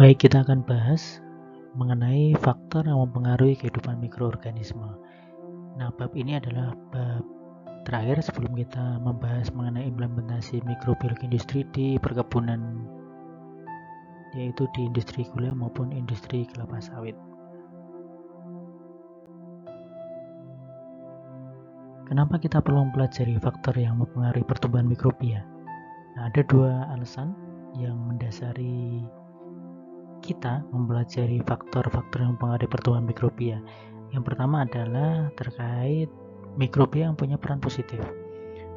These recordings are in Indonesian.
Baik, kita akan bahas mengenai faktor yang mempengaruhi kehidupan mikroorganisme. Nah, bab ini adalah bab terakhir sebelum kita membahas mengenai implementasi mikrobiologi industri di perkebunan, yaitu di industri gula maupun industri kelapa sawit. Kenapa kita perlu mempelajari faktor yang mempengaruhi pertumbuhan mikrobia? Nah, ada dua alasan yang mendasari kita mempelajari faktor-faktor yang mempengaruhi pertumbuhan mikrobia. Yang pertama adalah terkait mikrobia yang punya peran positif.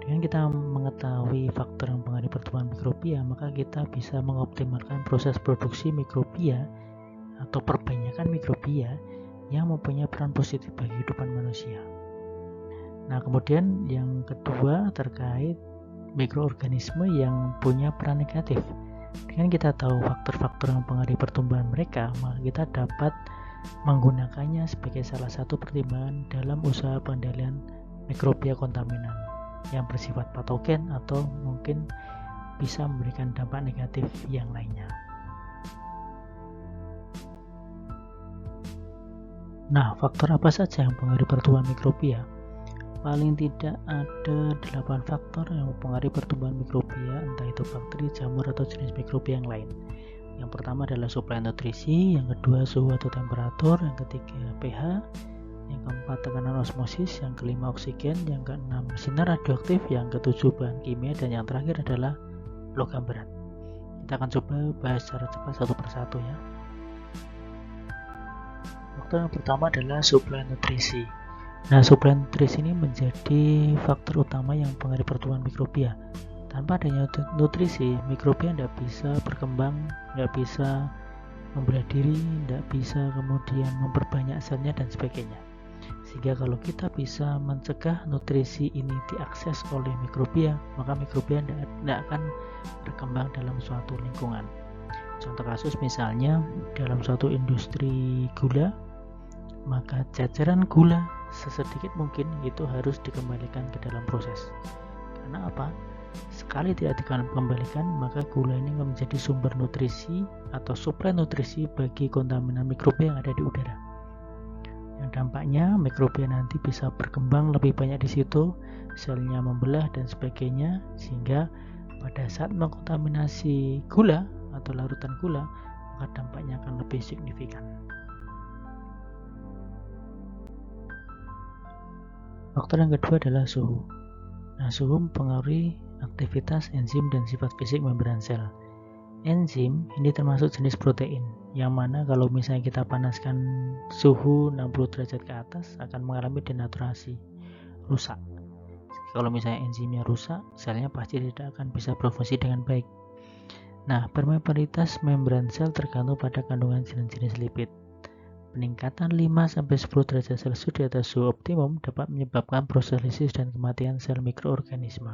Dengan kita mengetahui faktor yang mempengaruhi pertumbuhan mikrobia, maka kita bisa mengoptimalkan proses produksi mikrobia atau perbanyakan mikrobia yang mempunyai peran positif bagi kehidupan manusia. Nah, kemudian yang kedua terkait mikroorganisme yang punya peran negatif. Dengan kita tahu faktor-faktor yang mempengaruhi pertumbuhan mereka, maka kita dapat menggunakannya sebagai salah satu pertimbangan dalam usaha pengendalian mikrobia kontaminan yang bersifat patogen atau mungkin bisa memberikan dampak negatif yang lainnya. Nah, faktor apa saja yang mempengaruhi pertumbuhan mikrobia? Paling tidak ada 8 faktor yang mempengaruhi pertumbuhan mikrobia, entah itu bakteri, jamur, atau jenis mikrobia yang lain. Yang pertama adalah suplai nutrisi, yang kedua suhu atau temperatur, yang ketiga pH, yang keempat tekanan osmosis, yang kelima oksigen, yang keenam sinar radioaktif, yang ketujuh bahan kimia, dan yang terakhir adalah logam berat. Kita akan coba bahas secara cepat satu persatu ya. Faktor yang pertama adalah suplai nutrisi. Nah, suplai nutrisi ini menjadi faktor utama yang mempengaruhi pertumbuhan mikrobia. Tanpa adanya nutrisi, mikrobia tidak bisa berkembang, tidak bisa membelah diri, tidak bisa kemudian memperbanyak selnya dan sebagainya. Sehingga kalau kita bisa mencegah nutrisi ini diakses oleh mikrobia, maka mikrobia tidak akan berkembang dalam suatu lingkungan. Contoh kasus misalnya dalam suatu industri gula, maka jajaran gula sesedikit mungkin itu harus dikembalikan ke dalam proses. Karena apa? Sekali tidak dikembalikan, maka gula ini akan menjadi sumber nutrisi atau suplai nutrisi bagi kontaminan mikrobia yang ada di udara. Yang dampaknya mikrobia nanti bisa berkembang lebih banyak di situ, selnya membelah dan sebagainya, sehingga pada saat mengkontaminasi gula atau larutan gula, maka dampaknya akan lebih signifikan. Faktor yang kedua adalah suhu. Nah, suhu mempengaruhi aktivitas enzim dan sifat fisik membran sel. Enzim ini termasuk jenis protein, yang mana kalau misalnya kita panaskan suhu 60 derajat ke atas akan mengalami denaturasi, rusak. Kalau misalnya enzimnya rusak, selnya pasti tidak akan bisa berfungsi dengan baik. Nah, permeabilitas membran sel tergantung pada kandungan jenis-jenis lipid. Peningkatan 5-10 derajat Celcius di atas suhu optimum dapat menyebabkan proses lisis dan kematian sel mikroorganisme.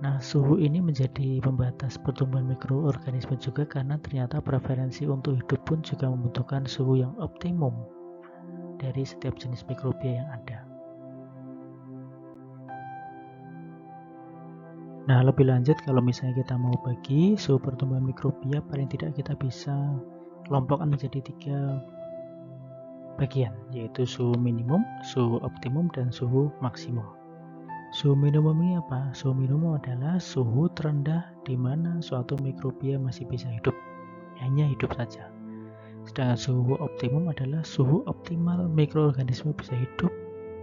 Nah, suhu ini menjadi pembatas pertumbuhan mikroorganisme juga karena ternyata preferensi untuk hidup pun juga membutuhkan suhu yang optimum dari setiap jenis mikrobia yang ada. Nah, lebih lanjut kalau misalnya kita mau bagi suhu pertumbuhan mikrobia, paling tidak kita bisa kelompokkan menjadi 3 bagian, yaitu suhu minimum, suhu optimum, dan suhu maksimum. Suhu minimum ini apa? Suhu minimum adalah suhu terendah di mana suatu mikrobia masih bisa hidup, hanya hidup saja. Sedangkan suhu optimum adalah suhu optimal mikroorganisme bisa hidup,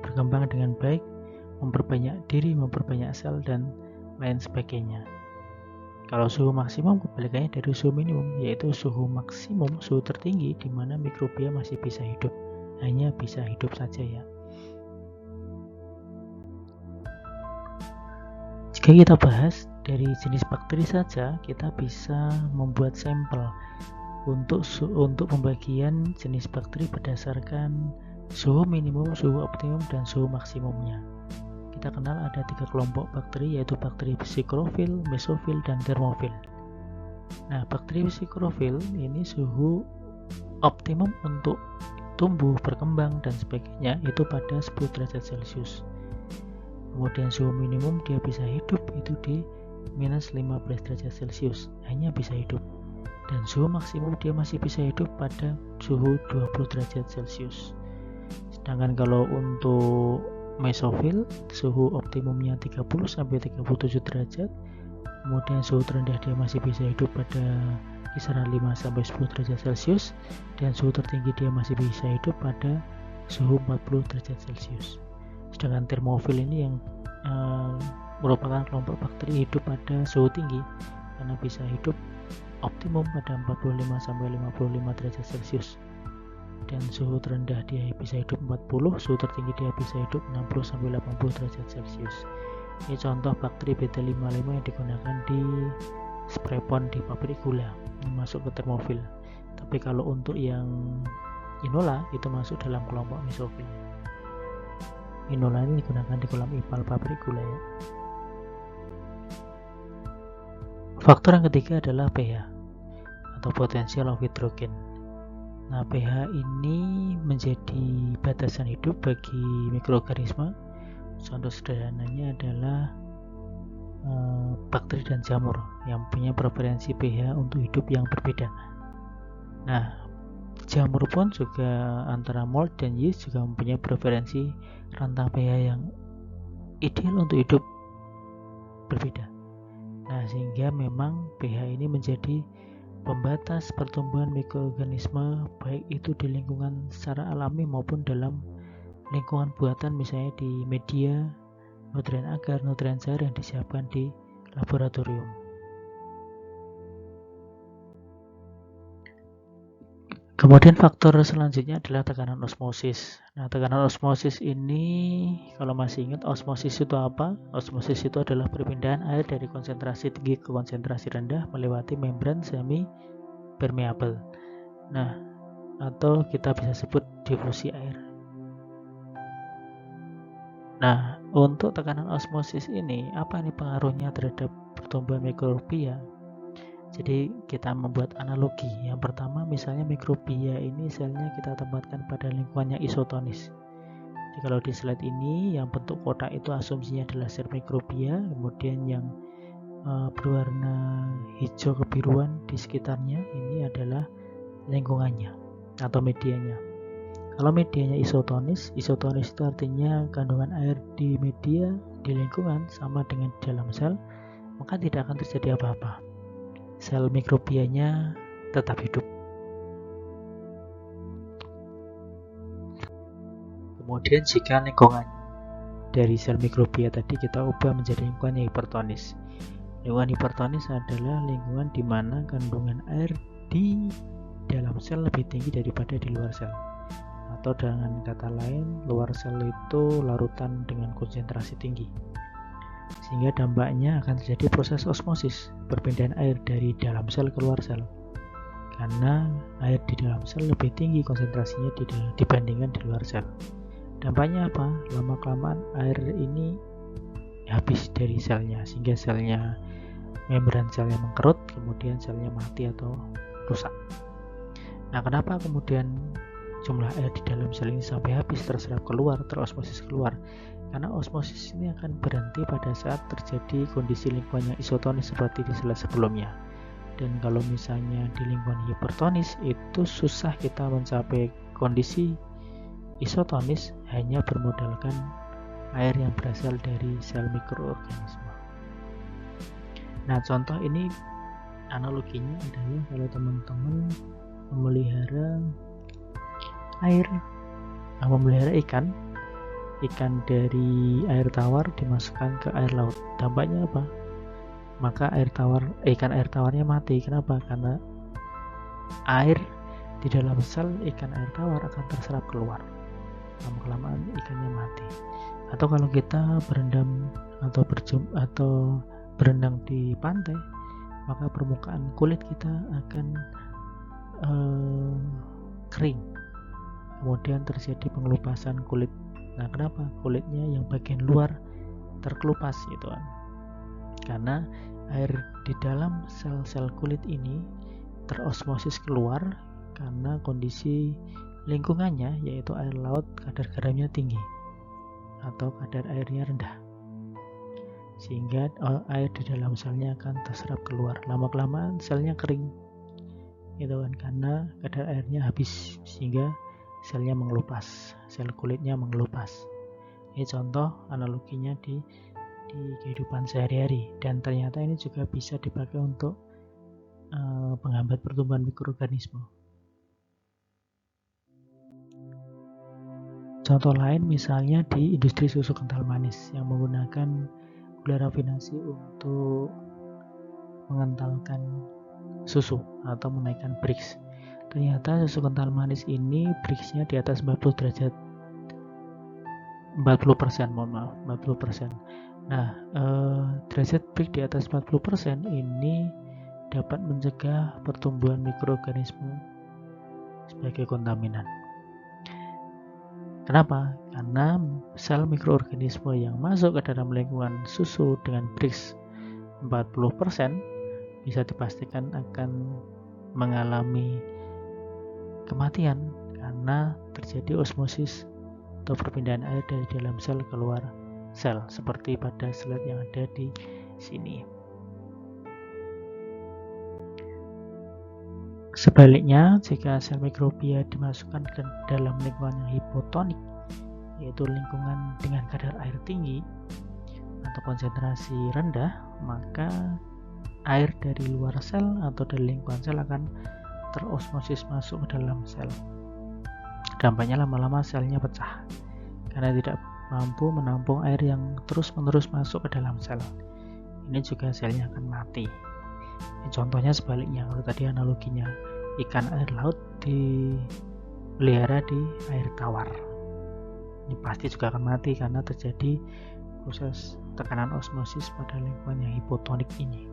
berkembang dengan baik, memperbanyak diri, memperbanyak sel, dan lain sebagainya. Kalau suhu maksimum kebalikannya dari suhu minimum, yaitu suhu maksimum, suhu tertinggi di mana mikrobia masih bisa hidup, hanya bisa hidup saja ya. Jika kita bahas dari jenis bakteri saja, kita bisa membuat sampel untuk pembagian jenis bakteri berdasarkan suhu minimum, suhu optimum, dan suhu maksimumnya. Kita kenal ada 3 kelompok bakteri, yaitu bakteri psikrofil, mesofil, dan termofil. Nah, bakteri psikrofil ini suhu optimum untuk tumbuh, berkembang, dan sebagainya itu pada 10 derajat Celcius. Kemudian suhu minimum dia bisa hidup itu di minus 15 derajat Celcius, hanya bisa hidup. dan suhu maksimum dia masih bisa hidup pada suhu 20 derajat Celcius. Sedangkan kalau untuk mesofil, suhu optimumnya 30 sampai 37 derajat. Kemudian suhu terendah dia masih bisa hidup pada kisaran 5 sampai 10 derajat Celcius, dan suhu tertinggi dia masih bisa hidup pada suhu 40 derajat Celcius. Sedangkan termofil ini yang merupakan kelompok bakteri hidup pada suhu tinggi karena bisa hidup optimum pada 45 sampai 55 derajat Celcius. Dan suhu terendah dia bisa hidup 40, suhu tertinggi dia bisa hidup 60 sampai 80 derajat Celcius. Ini contoh bakteri beta-55 yang digunakan di sprepon di pabrik gula, ini masuk ke termofil. Tapi kalau untuk yang inola itu masuk dalam kelompok mesofil. Inola ini digunakan di kolam ipal pabrik gula ya. Faktor yang ketiga adalah pH atau potential of hydrogen. Nah, pH ini menjadi batasan hidup bagi mikroorganisme. Contoh sederhananya adalah bakteri dan jamur yang punya preferensi pH untuk hidup yang berbeda. Nah, jamur pun juga antara mold dan yeast juga mempunyai preferensi rentang pH yang ideal untuk hidup berbeda. Nah, sehingga memang pH ini menjadi pembatas pertumbuhan mikroorganisme, baik itu di lingkungan secara alami maupun dalam lingkungan buatan, misalnya di media, nutrien agar, nutrien cair yang disiapkan di laboratorium. Kemudian faktor selanjutnya adalah tekanan osmosis. Nah, tekanan osmosis ini kalau masih ingat osmosis itu apa? Osmosis itu adalah perpindahan air dari konsentrasi tinggi ke konsentrasi rendah melewati membran semi permeable. Nah, atau kita bisa sebut difusi air. Nah, untuk tekanan osmosis ini, apa nih pengaruhnya terhadap pertumbuhan mikrobia? Jadi kita membuat analogi. Yang pertama, misalnya mikrobia ini selnya kita tempatkan pada lingkungannya isotonis. Jadi kalau di slide ini, yang bentuk kotak itu asumsinya adalah sel mikrobia, kemudian yang berwarna hijau kebiruan di sekitarnya ini adalah lingkungannya atau medianya. Kalau medianya isotonis itu artinya kandungan air di media, di lingkungan sama dengan di dalam sel, maka tidak akan terjadi apa-apa. Sel mikrobianya tetap hidup. Kemudian jika lingkungan dari sel mikrobia tadi kita ubah menjadi lingkungan yang hipertonis. Lingkungan hipertonis adalah lingkungan di mana kandungan air di dalam sel lebih tinggi daripada di luar sel. Atau dengan kata lain, luar sel itu larutan dengan konsentrasi tinggi. Sehingga dampaknya akan terjadi proses osmosis, perpindahan air dari dalam sel ke luar sel. Karena air di dalam sel lebih tinggi konsentrasinya dibandingkan di luar sel. Dampaknya apa? Lama-kelamaan air ini habis dari selnya, sehingga selnya, membran selnya mengkerut, kemudian selnya mati atau rusak. Nah, kenapa kemudian jumlah air di dalam sel ini sampai habis terserap keluar, terosmosis keluar? Karena osmosis ini akan berhenti pada saat terjadi kondisi lingkungan yang isotonis seperti di slide sebelumnya. Dan kalau misalnya di lingkungan hipertonis itu susah kita mencapai kondisi isotonis hanya bermodalkan air yang berasal dari sel mikroorganisme. Nah, contoh ini analoginya adalah kalau teman-teman memelihara ikan dari air tawar dimasukkan ke air laut. Dampaknya apa? Maka ikan air tawarnya mati. Kenapa? Karena air di dalam sel ikan air tawar akan terserap keluar. Lama-kelamaan ikannya mati. Atau kalau kita berendam atau berenang di pantai, maka permukaan kulit kita akan kering. Kemudian terjadi pengelupasan kulit. Nah, kenapa? Kulitnya yang bagian luar terkelupas gitu kan. Karena air di dalam sel-sel kulit ini terosmosis keluar karena kondisi lingkungannya, yaitu air laut, kadar garamnya tinggi atau kadar airnya rendah, sehingga air di dalam selnya akan terserap keluar. Lama-kelamaan selnya kering, gitu kan, karena kadar airnya habis sehingga selnya mengelupas, sel kulitnya mengelupas. Ini contoh analoginya di kehidupan sehari-hari, dan ternyata ini juga bisa dipakai untuk penghambat pertumbuhan mikroorganisme. Contoh lain misalnya di industri susu kental manis yang menggunakan gula rafinasi untuk mengentalkan susu atau menaikkan Brix. Ternyata susu kental manis ini Brix-nya di atas 40 derajat, 40%, mohon maaf, 40%. Nah, derajat Brix di atas 40% ini dapat mencegah pertumbuhan mikroorganisme sebagai kontaminan. Kenapa? Karena sel mikroorganisme yang masuk ke dalam lingkungan susu dengan Brix 40% bisa dipastikan akan mengalami kematian karena terjadi osmosis atau perpindahan air dari dalam sel keluar sel, seperti pada slide yang ada di sini. Sebaliknya, jika sel mikrobia dimasukkan ke dalam lingkungan yang hipotonik, yaitu lingkungan dengan kadar air tinggi atau konsentrasi rendah, maka air dari luar sel atau dari lingkungan sel akan terosmosis masuk ke dalam sel. Dampaknya lama-lama selnya pecah karena tidak mampu menampung air yang terus-menerus masuk ke dalam sel. Ini juga selnya akan mati. Ini contohnya sebaliknya, kalau tadi analoginya ikan air laut dipelihara di air tawar, ini pasti juga akan mati karena terjadi proses tekanan osmosis pada lingkungan yang hipotonik ini.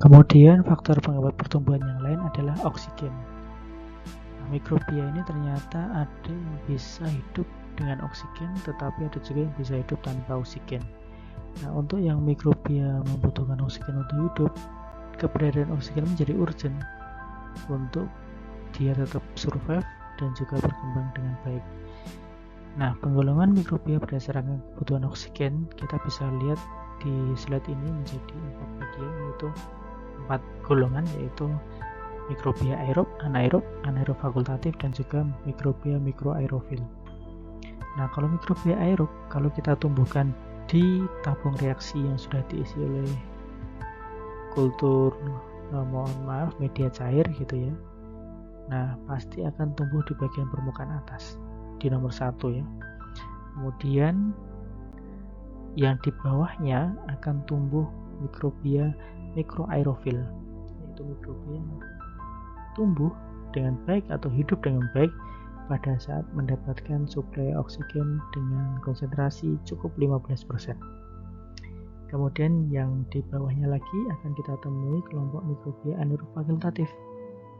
Kemudian faktor penghambat pertumbuhan yang lain adalah oksigen. Mikrobia ini ternyata ada yang bisa hidup dengan oksigen, tetapi ada juga yang bisa hidup tanpa oksigen. Nah, untuk yang mikrobia membutuhkan oksigen untuk hidup, keberadaan oksigen menjadi urgent untuk dia tetap survive dan juga berkembang dengan baik. Nah, penggolongan mikrobia berdasarkan kebutuhan oksigen kita bisa lihat di slide ini menjadi 4 bagian, yaitu 4 golongan, yaitu mikrobia aerob, anaerob, anaerob fakultatif, dan juga mikrobia mikroaerofil. Nah, kalau mikrobia aerob, kalau kita tumbuhkan di tabung reaksi yang sudah diisi oleh kultur, mohon maaf, media cair gitu ya. Nah, pasti akan tumbuh di bagian permukaan atas, di nomor 1 ya. Kemudian yang di bawahnya akan tumbuh mikrobia mikroaerofil, yaitu mikrobia yang tumbuh dengan baik atau hidup dengan baik pada saat mendapatkan suplai oksigen dengan konsentrasi cukup 15%. Kemudian yang di bawahnya lagi akan kita temui kelompok mikrobia anaerob fakultatif.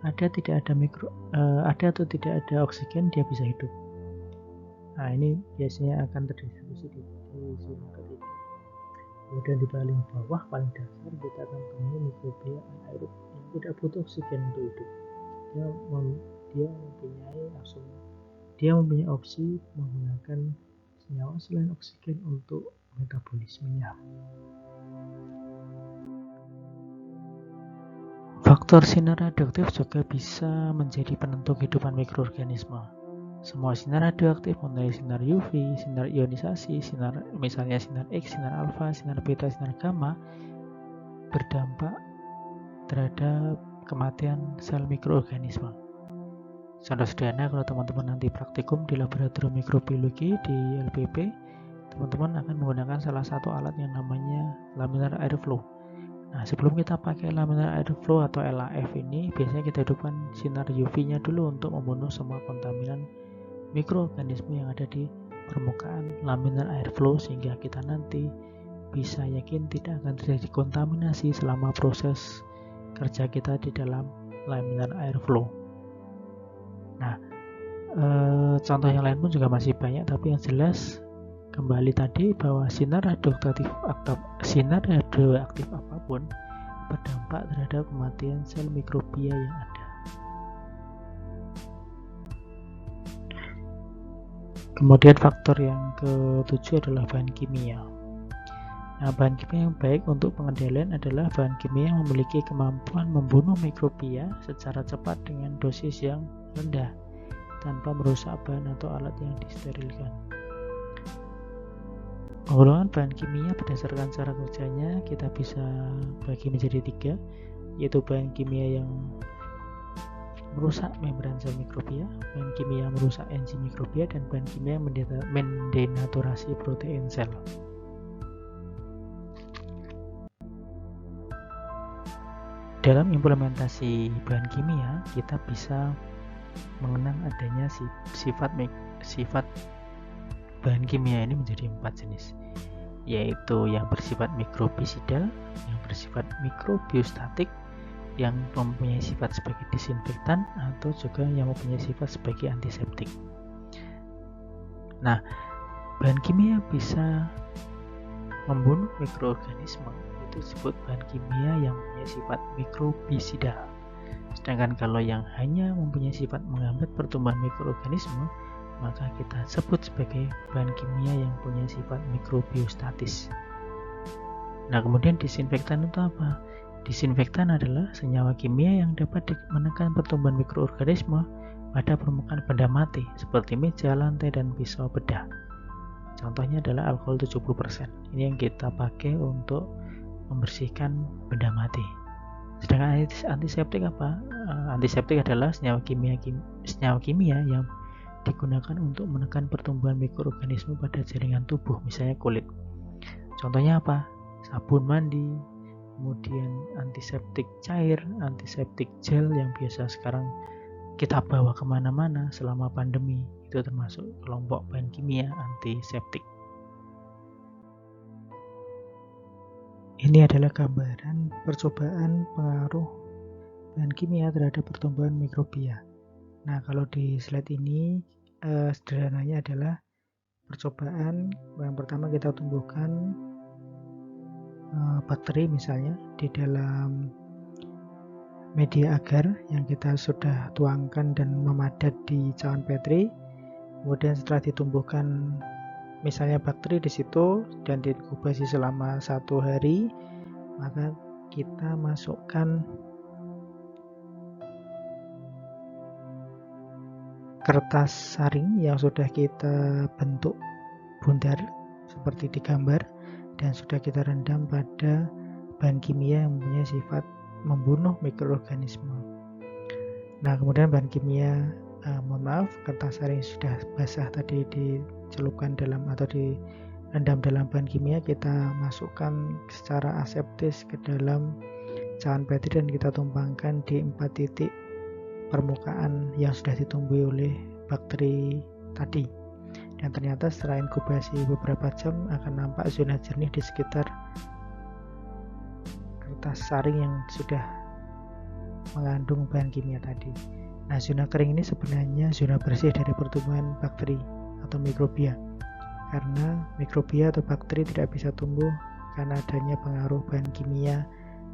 Ada atau tidak ada oksigen, dia bisa hidup. Nah, ini biasanya akan terdistribusi di zona ketiga. Kemudian di paling bawah, paling dasar, kita akan temui mikrobia anaerob yang tidak butuh oksigen untuk hidup. Dia mempunyai opsi menggunakan senyawa selain oksigen untuk metabolismenya. Faktor sinar radioaktif juga bisa menjadi penentu kehidupan mikroorganisme. Semua sinar radioaktif, mulai sinar UV, sinar ionisasi, misalnya sinar X, sinar alfa, sinar beta, sinar gamma, berdampak terhadap kematian sel mikroorganisme. Contoh sederhana, kalau teman-teman nanti praktikum di laboratorium mikrobiologi di LPP, teman-teman akan menggunakan salah satu alat yang namanya laminar airflow. Nah, sebelum kita pakai laminar airflow atau LAF ini, biasanya kita hidupkan sinar UV-nya dulu untuk membunuh semua kontaminan mikroorganisme yang ada di permukaan laminar airflow, sehingga kita nanti bisa yakin tidak akan terjadi kontaminasi selama proses kerja kita di dalam laminar airflow. Nah, contoh yang lain pun juga masih banyak, tapi yang jelas kembali tadi bahwa sinar radioaktif apapun berdampak terhadap kematian sel mikrobia yang ada. Kemudian faktor yang ke-7 adalah bahan kimia. Nah, bahan kimia yang baik untuk pengendalian adalah bahan kimia yang memiliki kemampuan membunuh mikrobia secara cepat dengan dosis yang rendah tanpa merusak bahan atau alat yang disterilkan. Penggolongan bahan kimia berdasarkan cara kerjanya kita bisa bagi menjadi 3, yaitu bahan kimia yang merusak membran sel mikrobia, bahan kimia yang merusak enzim mikrobia, dan bahan kimia yang mendenaturasi protein sel. Dalam implementasi bahan kimia, kita bisa mengenang adanya sifat bahan kimia ini menjadi 4 jenis, yaitu yang bersifat mikrobisidal, yang bersifat mikrobiostatik, yang mempunyai sifat sebagai disinfektan, atau juga yang mempunyai sifat sebagai antiseptik. Nah, bahan kimia bisa membunuh mikroorganisme itu disebut bahan kimia yang mempunyai sifat mikrobisidal. Sedangkan kalau yang hanya mempunyai sifat menghambat pertumbuhan mikroorganisme, maka kita sebut sebagai bahan kimia yang punya sifat mikrobiostatis. Nah, kemudian disinfektan itu apa? Disinfektan adalah senyawa kimia yang dapat menekan pertumbuhan mikroorganisme pada permukaan benda mati seperti meja, lantai, dan pisau bedah. Contohnya adalah alkohol 70%. Ini yang kita pakai untuk membersihkan benda mati. Sedangkan antiseptik apa? Antiseptik adalah senyawa kimia yang digunakan untuk menekan pertumbuhan mikroorganisme pada jaringan tubuh, misalnya kulit. Contohnya apa? Sabun mandi, kemudian antiseptik cair, antiseptik gel yang biasa sekarang kita bawa kemana-mana selama pandemi, itu termasuk kelompok bahan kimia antiseptik. Ini adalah gambaran percobaan pengaruh bahan kimia terhadap pertumbuhan mikrobia. Nah, kalau di slide ini sederhananya adalah percobaan yang pertama kita tumbuhkan bakteri misalnya di dalam media agar yang kita sudah tuangkan dan memadat di cawan petri. Kemudian setelah ditumbuhkan misalnya bakteri di situ dan diinkubasi selama 1 hari, maka kita masukkan kertas saring yang sudah kita bentuk bundar seperti di gambar dan sudah kita rendam pada bahan kimia yang mempunyai sifat membunuh mikroorganisme. Nah, kemudian bahan kimia kertas saring sudah basah tadi dicelupkan dalam atau direndam dalam bahan kimia, kita masukkan secara aseptis ke dalam cawan petri dan kita tumpangkan di 4 titik permukaan yang sudah ditumbuhi oleh bakteri tadi. Dan ternyata setelah inkubasi beberapa jam akan nampak zona jernih di sekitar kertas saring yang sudah mengandung bahan kimia tadi. Nah, zona kering ini sebenarnya zona bersih dari pertumbuhan bakteri atau mikrobia, karena mikrobia atau bakteri tidak bisa tumbuh karena adanya pengaruh bahan kimia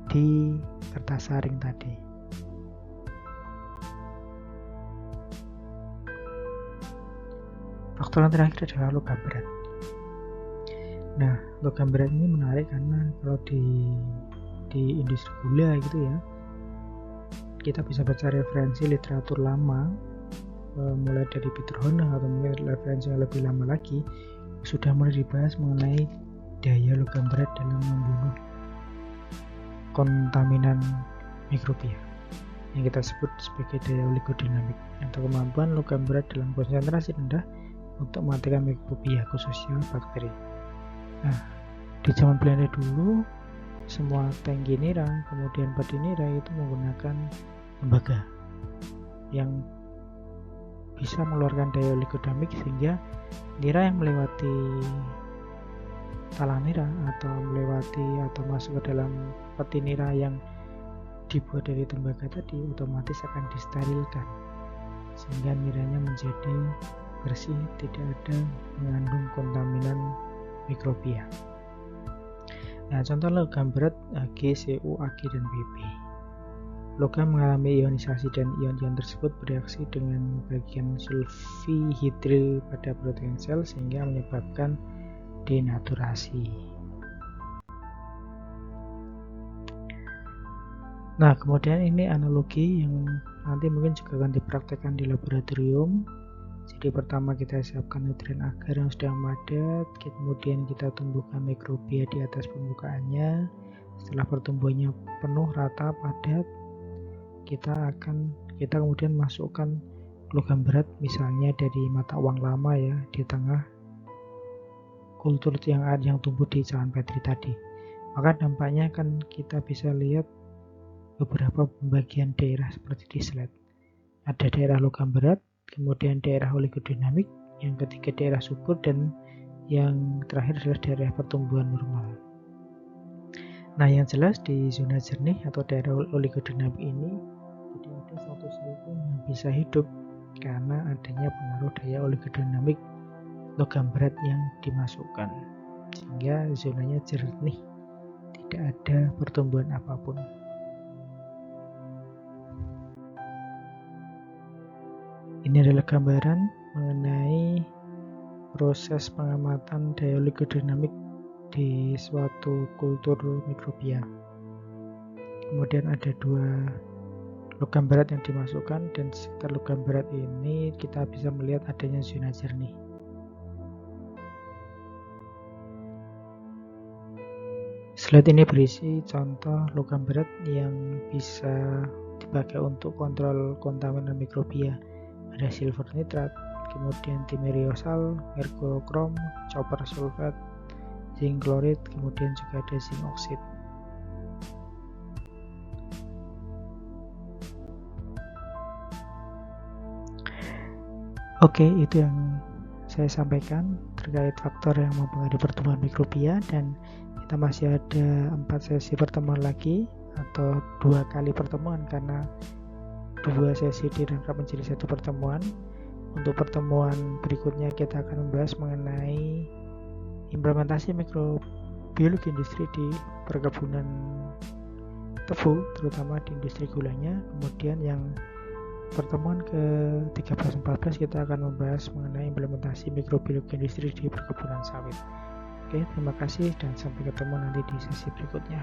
di kertas saring tadi. Faktor yang terakhir adalah logam berat. Nah, logam berat ini menarik karena kalau di industri gula gitu ya, kita bisa baca referensi literatur lama, mulai dari Peter Honda atau mulai referensi yang lebih lama lagi, sudah mulai dibahas mengenai daya logam berat dalam membunuh kontaminan mikrobia yang kita sebut sebagai daya oligodinamik atau kemampuan logam berat dalam konsentrasi rendah untuk mematikan mikrobia khususnya bakteri. Nah, di zaman Belanda dulu semua tangki nira kemudian padi nira itu menggunakan tembaga yang bisa mengeluarkan daya oligodinamik sehingga nira yang melewati talang nira atau melewati atau masuk ke dalam peti nira yang dibuat dari tembaga tadi otomatis akan disterilkan sehingga niranya menjadi bersih, tidak ada mengandung kontaminan mikrobia. Nah, contoh logam berat Ag, Cu, Ag, dan Bb. Logam mengalami ionisasi dan ion-ion tersebut bereaksi dengan bagian sulfihidril pada protein sel sehingga menyebabkan denaturasi. Nah, kemudian ini analogi yang nanti mungkin juga akan dipraktekkan di laboratorium. Jadi pertama kita siapkan nutrien agar yang sudah padat, kemudian kita tumbuhkan mikrobia di atas permukaannya. Setelah pertumbuhannya penuh, rata, padat, kita kemudian masukkan logam berat, misalnya dari mata uang lama ya, di tengah kultur yang tumbuh di cawan Petri tadi. Maka dampaknya kan kita bisa lihat beberapa pembagian daerah seperti di slide. Ada daerah logam berat, kemudian daerah oligodinamik, yang ketiga daerah subur, dan yang terakhir adalah daerah pertumbuhan normal. Nah, yang jelas di zona jernih atau daerah oligodinamik ini tidak ada satu sel pun yang bisa hidup karena adanya pengaruh daya oligodinamik logam berat yang dimasukkan, sehingga zonanya jernih, tidak ada pertumbuhan apapun. Ini adalah gambaran mengenai proses pengamatan daya oligodinamik di suatu kultur mikrobia. Kemudian ada 2 logam berat yang dimasukkan, dan sekitar logam berat ini kita bisa melihat adanya zona jernih. Slide ini berisi contoh logam berat yang bisa dipakai untuk kontrol kontaminan mikrobia. Ada silver nitrat, kemudian timeriosal, merkurokrom, copper sulfat, zinc klorid, kemudian juga ada zinc oksid. Oke, itu yang saya sampaikan terkait faktor yang mempengaruhi pertumbuhan mikrobia, dan kita masih ada 4 sesi pertemuan lagi atau 2 kali pertemuan karena 2 sesi dirangkap menjadi 1 pertemuan. Untuk pertemuan berikutnya kita akan membahas mengenai implementasi mikrobiologi industri di perkebunan tebu, terutama di industri gulanya. Kemudian yang pertemuan ke-13-14 kita akan membahas mengenai implementasi mikrobiologi industri di perkebunan sawit. Oke, terima kasih dan sampai ketemu nanti di sesi berikutnya.